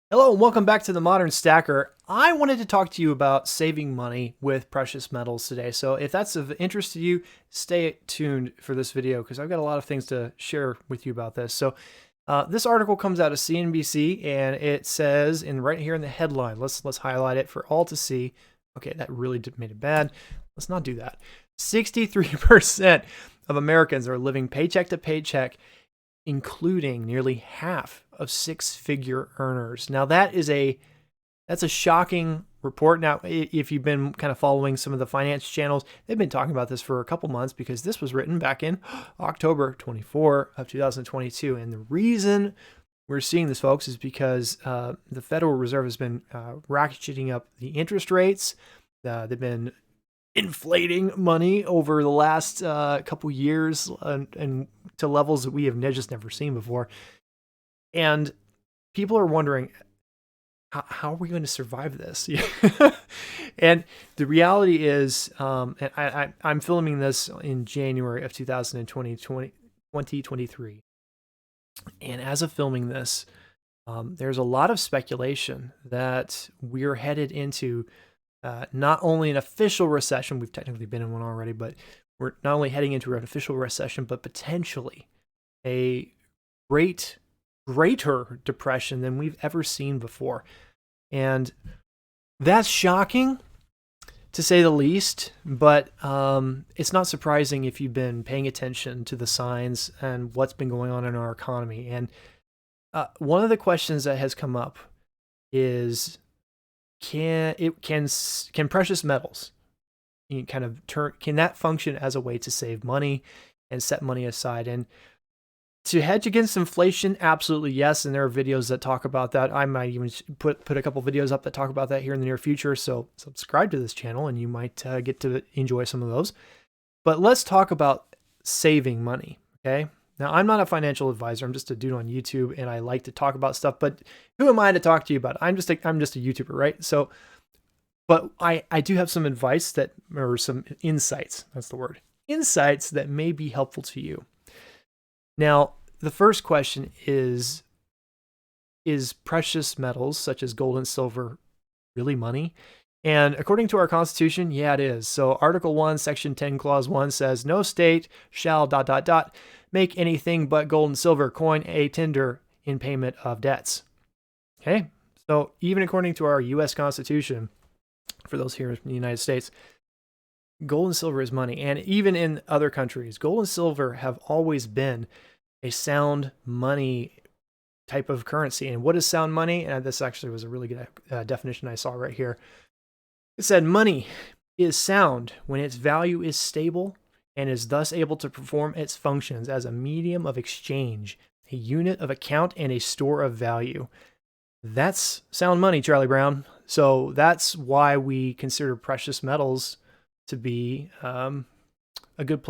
Hello and welcome back to the Modern Stacker. I wanted to talk to you about saving money with precious metals today. So if that's of interest to you, stay tuned for this video because I've got a lot of things to share with you about this. So this article comes out of CNBC and it says right here in the headline, let's highlight it for all to see. Okay, that really made it bad. Let's not do that. 63% of Americans are living paycheck to paycheck, including nearly half of six-figure earners. Now that's a shocking report. Now, if you've been kind of following some of the finance channels, they've been talking about this for a couple months because this was written back in October 24 of 2022. And the reason we're seeing this, folks, is because the Federal Reserve has been ratcheting up the interest rates. They've been inflating money over the last couple years and to levels that we have just never seen before. And people are wondering, how are we going to survive this? And the reality is, and I'm filming this in January of 2023. And as of filming this, there's a lot of speculation that we're headed into not only an official recession, we've technically been in one already, but we're not only heading into an official recession, but potentially a greater depression than we've ever seen before. And that's shocking, to say the least, but it's not surprising if you've been paying attention to the signs and what's been going on in our economy. And one of the questions that has come up is, can precious metals can that function as a way to save money and set money aside and to hedge against inflation? Absolutely yes. And there are videos that talk about that. I might even put a couple videos up that talk about that here in the near future. So subscribe to this channel and you might get to enjoy some of those. But let's talk about saving money. Okay. Now, I'm not a financial advisor. I'm just a dude on YouTube and I like to talk about stuff, but who am I to talk to you about it? I'm just a YouTuber, right? So, but I do have some advice or some insights. That's the word. Insights that may be helpful to you. Now, the first question is precious metals such as gold and silver really money? And according to our Constitution, yeah, it is. So Article 1, Section 10, Clause 1 says, no state shall ... make anything but gold and silver coin a tender in payment of debts. Okay, so even according to our U.S. Constitution, for those here in the United States, gold and silver is money. And even in other countries, gold and silver have always been a sound money type of currency. And what is sound money? And this actually was a really good definition I saw right here. It said money is sound when its value is stable and is thus able to perform its functions as a medium of exchange, a unit of account, and a store of value. That's sound money, Charlie Brown. So that's why we consider precious metals to be a good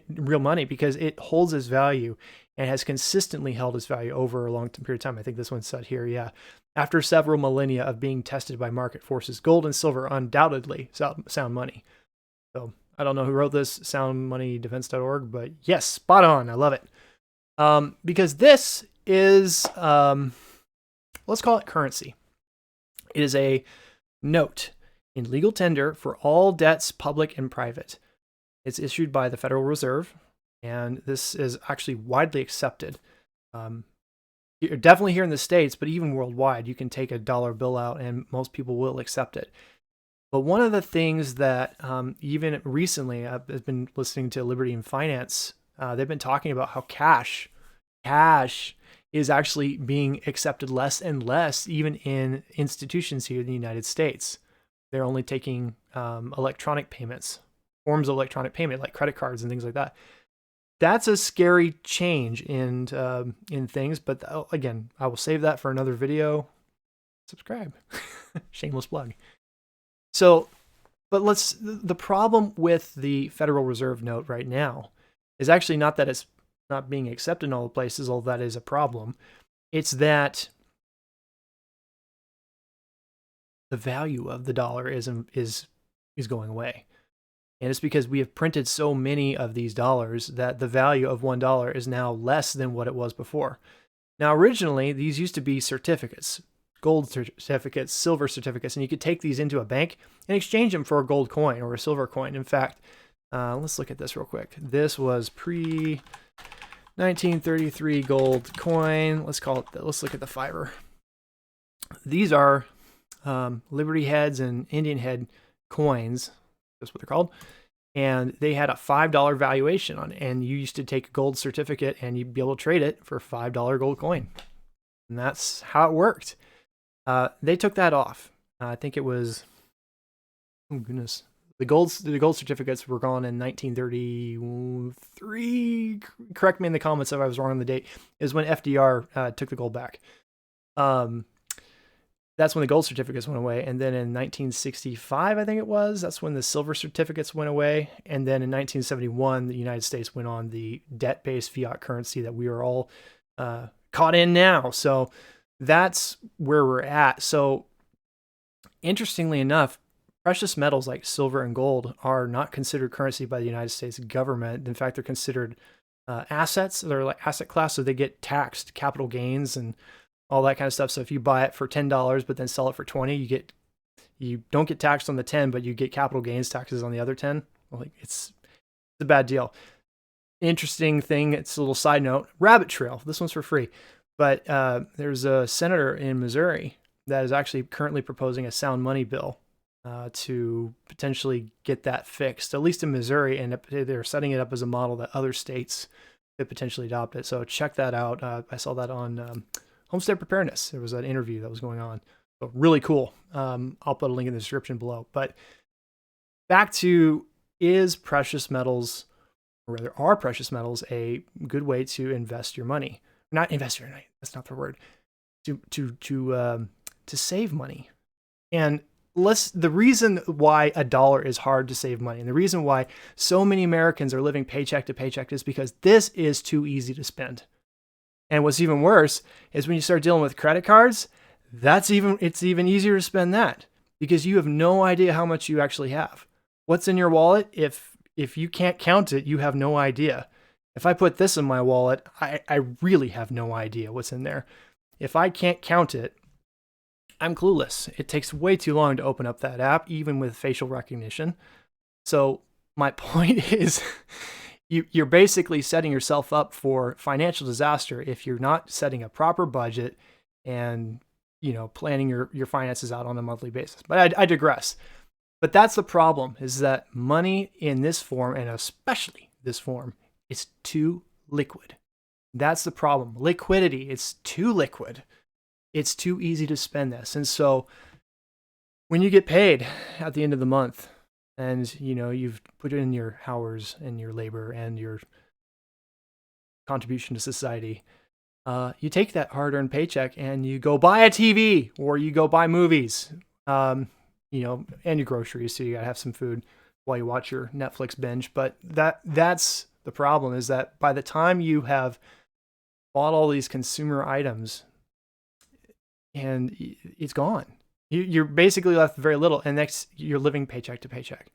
real money, because it holds its value and has consistently held its value over a long period of time. I think this one said here, yeah. After several millennia of being tested by market forces, gold and silver undoubtedly sound money. So I don't know who wrote this, soundmoneydefense.org, but yes, spot on. I love it. Because this is, let's call it currency. It is a note in legal tender for all debts, public and private. It's issued by the Federal Reserve, and this is actually widely accepted. Definitely here in the States, but even worldwide, you can take a dollar bill out and most people will accept it. But one of the things that even recently, I've been listening to Liberty and Finance, they've been talking about how cash is actually being accepted less and less, even in institutions here in the United States. They're only taking electronic payments, forms of electronic payment, like credit cards and things like that. That's a scary change in things, but again, I will save that for another video. Subscribe. Shameless plug. So, but the problem with the Federal Reserve note right now is actually not that it's not being accepted in all the places, although that is a problem. It's that the value of the dollar is going away. And it's because we have printed so many of these dollars that the value of $1 is now less than what it was before. Now, originally, these used to be certificates. gold certificates, silver certificates, and you could take these into a bank and exchange them for a gold coin or a silver coin. In fact, let's look at this real quick. This was pre 1933 gold coin. Let's look at the fiber. These are Liberty heads and Indian head coins. That's what they're called. And they had a $5 valuation on it. And you used to take a gold certificate and you'd be able to trade it for a $5 gold coin. And that's how it worked. They took that off. I think it was, oh goodness. The gold certificates were gone in 1933. Correct me in the comments if I was wrong on the date. Is when FDR took the gold back. That's when the gold certificates went away. And then in 1965, I think it was, that's when the silver certificates went away. And then in 1971, the United States went on the debt-based fiat currency that we are all caught in now. So that's where we're at. So interestingly enough, precious metals like silver and gold are not considered currency by the United States government. In fact, they're considered assets. They're like asset class, so they get taxed, capital gains and all that kind of stuff. So if you buy it for $10 but then sell it for $20, you don't get taxed on the 10, but you get capital gains taxes on the other 10. Like it's a bad deal. Interesting thing, it's a little side note, rabbit trail. This one's for free. But there's a senator in Missouri that is actually currently proposing a sound money bill to potentially get that fixed, at least in Missouri, and they're setting it up as a model that other states could potentially adopt it. So check that out. I saw that on Homestead Preparedness. There was an interview that was going on. So really cool. I'll put a link in the description below. But back to, is precious metals, or rather are precious metals, a good way to invest your money? Not invest your money, that's not the word. To save money. And the reason why a dollar is hard to save money, and the reason why so many Americans are living paycheck to paycheck, is because this is too easy to spend. And what's even worse is when you start dealing with credit cards, it's even easier to spend that, because you have no idea how much you actually have. What's in your wallet? If you can't count it, you have no idea. If I put this in my wallet, I really have no idea what's in there. If I can't count it, I'm clueless. It takes way too long to open up that app, even with facial recognition. So my point is, you're basically setting yourself up for financial disaster if you're not setting a proper budget and, planning your finances out on a monthly basis. But I digress. But that's the problem, is that money in this form, and especially this form, is too liquid. That's the problem. Liquidity, it's too liquid. It's too easy to spend this. And so when you get paid at the end of the month and, you've put in your hours and your labor and your contribution to society, you take that hard-earned paycheck and you go buy a TV or you go buy movies, and your groceries. So you gotta have some food while you watch your Netflix binge. But that's the problem, is that by the time you have bought all these consumer items, and it's gone. You're basically left with very little, and next you're living paycheck to paycheck.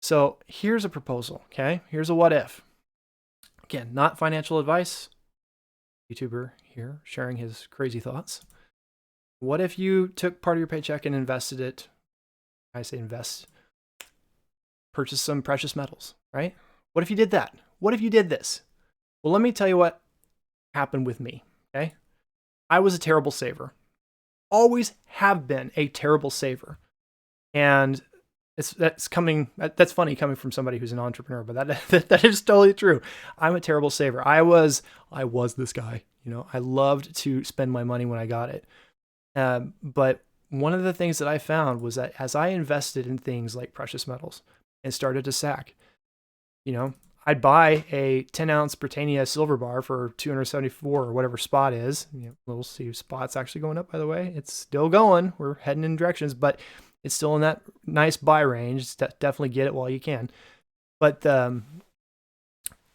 So here's a proposal, okay? Here's a what if. Again, not financial advice. YouTuber here sharing his crazy thoughts. What if you took part of your paycheck and invested it? I say invest. Purchase some precious metals, right? What if you did that? What if you did this? Well, let me tell you what happened with me, okay? I was a terrible saver. Always have been a terrible saver. And that's funny coming from somebody who's an entrepreneur, but that is totally true. I'm a terrible saver. I was this guy, I loved to spend my money when I got it. But one of the things that I found was that as I invested in things like precious metals and started to stack, I'd buy a 10-ounce Britannia silver bar for $274 or whatever spot is. We'll see spot's actually going up, by the way. It's still going. We're heading in directions, but it's still in that nice buy range. Definitely get it while you can. But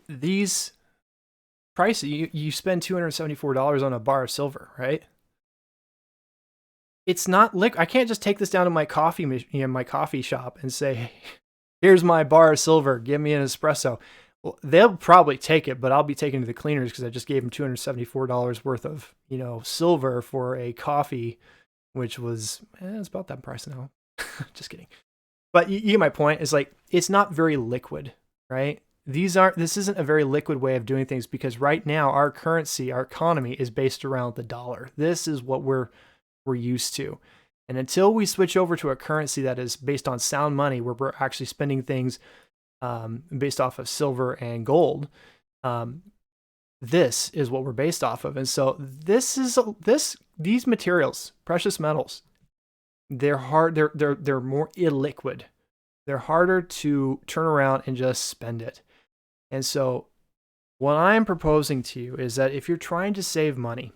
these prices, you spend $274 on a bar of silver, right? It's not liquid. I can't just take this down to my my coffee shop and say, hey, here's my bar of silver, give me an espresso. Well, they'll probably take it, but I'll be taking it to the cleaners because I just gave them $274 worth of, silver for a coffee which was it's about that price now. Just kidding. But you get my point. It's like it's not very liquid, right? This isn't a very liquid way of doing things because right now our currency, our economy is based around the dollar. This is what we're used to. And until we switch over to a currency that is based on sound money, where we're actually spending things based off of silver and gold, this is what we're based off of. And so these materials, precious metals, they're hard. They're more illiquid. They're harder to turn around and just spend it. And so what I'm proposing to you is that if you're trying to save money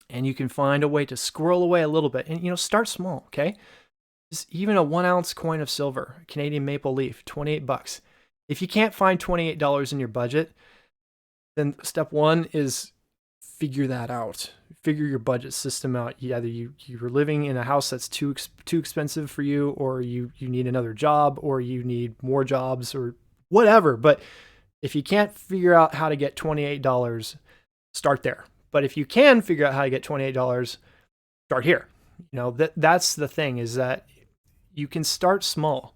and you can find a way to squirrel away a little bit and, start small, okay? Just even a 1 ounce coin of silver, Canadian maple leaf, $28. If you can't find $28 in your budget, then step one is figure that out. Figure your budget system out. Either you're living in a house that's too expensive for you, or you need another job, or you need more jobs, or whatever. But if you can't figure out how to get $28, start there. But if you can figure out how to get $28, start here. That's the thing, is that you can start small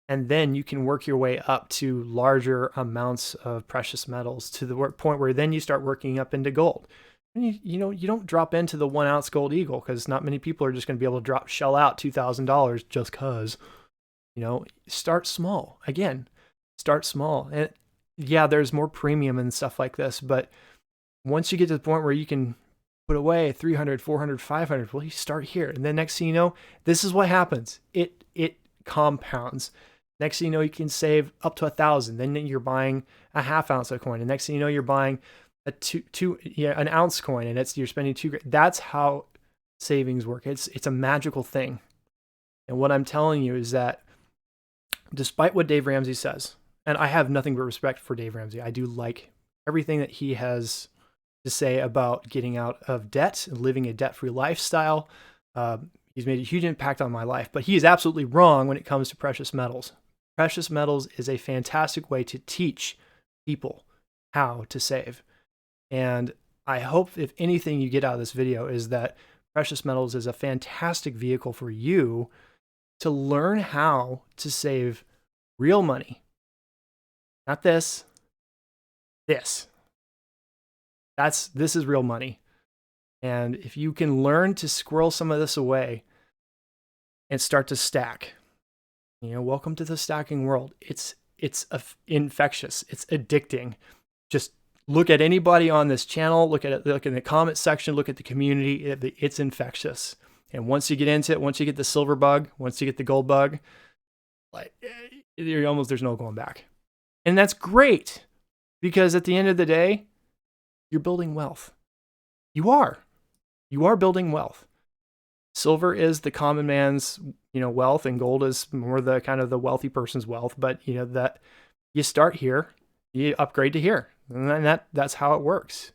and then you can work your way up to larger amounts of precious metals to the point where then you start working up into gold. And you don't drop into the 1 ounce gold eagle, because not many people are just going to be able to shell out $2,000 just cause. Start small. Again, start small. And yeah, there's more premium and stuff like this, but once you get to the point where you can put away 300, 400, 500, well, you start here. And then next thing you know, this is what happens. It compounds. Next thing you know, you can save up to 1,000. Then you're buying a half ounce of coin. And next thing you know, you're buying an ounce coin, and you're spending $2,000. That's how savings work. It's a magical thing. And what I'm telling you is that despite what Dave Ramsey says, and I have nothing but respect for Dave Ramsey, I do like everything that he has to say about getting out of debt and living a debt-free lifestyle. He's made a huge impact on my life, but he is absolutely wrong when it comes to precious metals. Precious metals is a fantastic way to teach people how to save. And I hope, if anything you get out of this video, is that precious metals is a fantastic vehicle for you to learn how to save real money. Not this. This. This is real money. And if you can learn to squirrel some of this away and start to stack, welcome to the stacking world. It's infectious. It's addicting. Just look at anybody on this channel, look in the comment section, look at the community. It's infectious. And once you get into it, once you get the silver bug, once you get the gold bug, there's no going back. And that's great, because at the end of the day, you're building wealth. You are building wealth. Silver is the common man's, wealth, and gold is more the kind of the wealthy person's wealth. But that you start here, you upgrade to here, and then that's how it works.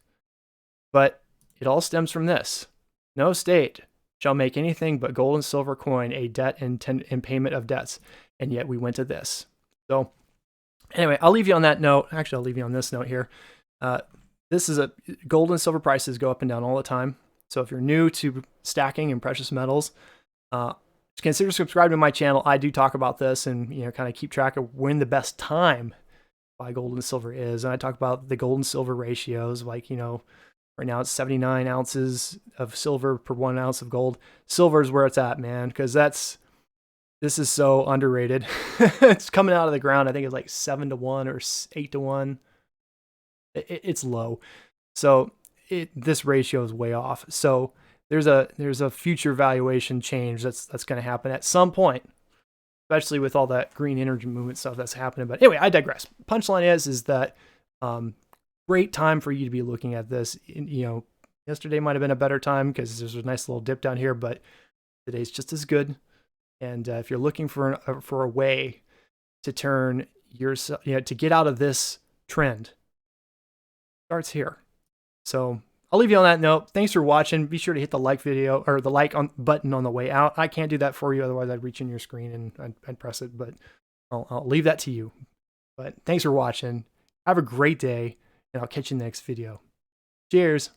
But it all stems from this: no state shall make anything but gold and silver coin a debt and payment of debts. And yet we went to this. So anyway, I'll leave you on that note. Actually, I'll leave you on this note here. This is gold and silver prices go up and down all the time. So if you're new to stacking and precious metals, consider subscribing to my channel. I do talk about this and, kind of keep track of when the best time to buy gold and silver is. And I talk about the gold and silver ratios, like, right now it's 79 ounces of silver per 1 ounce of gold. Silver is where it's at, man, because this is so underrated. It's coming out of the ground. I think it's like 7-1 or 8-1. It's low. So this ratio is way off. So there's a future valuation change that's going to happen at some point, especially with all that green energy movement stuff that's happening. But anyway, I digress. Punchline is that great time for you to be looking at this. Yesterday might have been a better time because there's a nice little dip down here, but today's just as good. And if you're looking for a way to turn yourself, to get out of this trend, starts here. So I'll leave you on that note. Thanks for watching. Be sure to hit the like button on the way out. I can't do that for you. Otherwise I'd reach in your screen and I'd press it, but I'll leave that to you. But thanks for watching. Have a great day, and I'll catch you in the next video. Cheers.